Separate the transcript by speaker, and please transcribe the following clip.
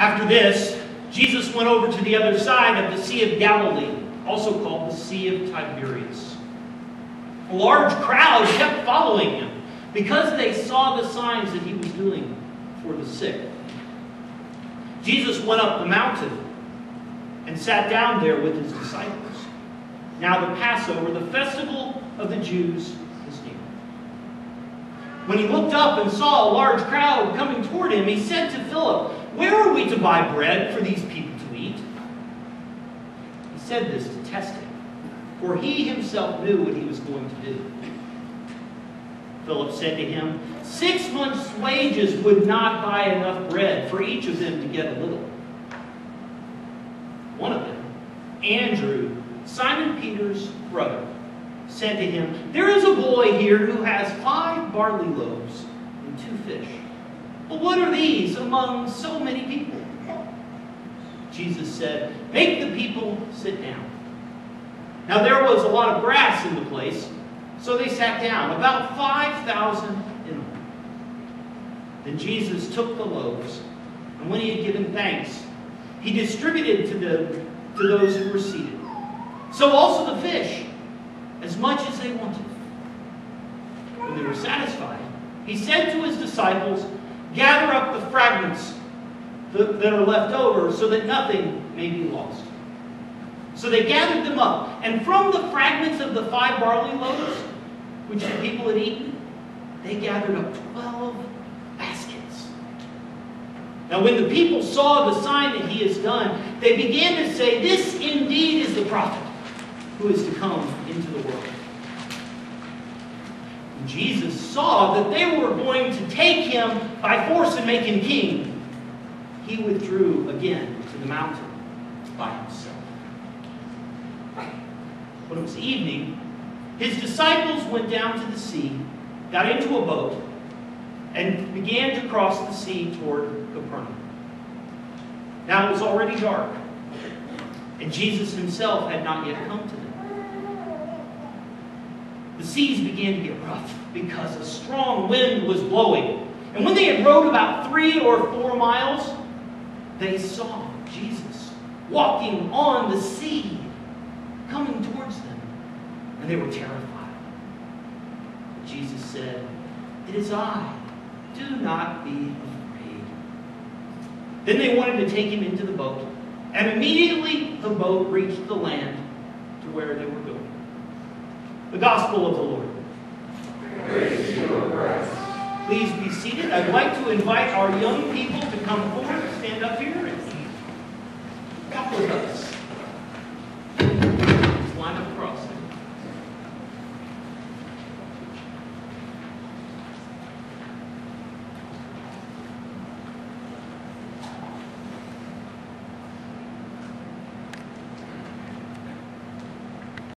Speaker 1: After this, Jesus went over to the other side of the Sea of Galilee, also called the Sea of Tiberias. A large crowd kept following him because they saw the signs that he was doing for the sick. Jesus went up the mountain and sat down there with his disciples. Now the Passover, the festival of the Jews, is near. When he looked up and saw a large crowd coming toward him, he said to Philip, "Where are we to buy bread for these people to eat?" He said this to test him, for he himself knew what he was going to do. Philip said to him, 6 months' wages would not buy enough bread for each of them to get a little. One of them, Andrew, Simon Peter's brother, said to him, "There is a boy here who has 5 barley loaves and 2 fish. But what are these among so many people?" Jesus said, "Make the people sit down." Now there was a lot of grass in the place, so they sat down, about 5,000 in all. Then Jesus took the loaves, and when he had given thanks, he distributed to those who were seated. So also the fish, as much as they wanted. When they were satisfied, he said to his disciples, "Gather up the fragments that are left over so that nothing may be lost." So they gathered them up, and from the fragments of the 5 barley loaves, which the people had eaten, they gathered up 12 baskets. Now when the people saw the sign that he has done, they began to say, "This indeed is the prophet who is to come into the world." When Jesus saw that they were going to take him by force and make him king, he withdrew again to the mountain by himself. When it was evening, his disciples went down to the sea, got into a boat, and began to cross the sea toward Capernaum. Now it was already dark, and Jesus himself had not yet come to them. The seas began to get rough because a strong wind was blowing. And when they had rowed about 3 or 4 miles, they saw Jesus walking on the sea, coming towards them, and they were terrified. But Jesus said, "It is I. Do not be afraid." Then they wanted to take him into the boat, and immediately the boat reached the land to where they were going. The Gospel of the Lord.
Speaker 2: Praise to you, O Christ.
Speaker 1: Please be seated. I'd like to invite our young people to come forward, stand up here, and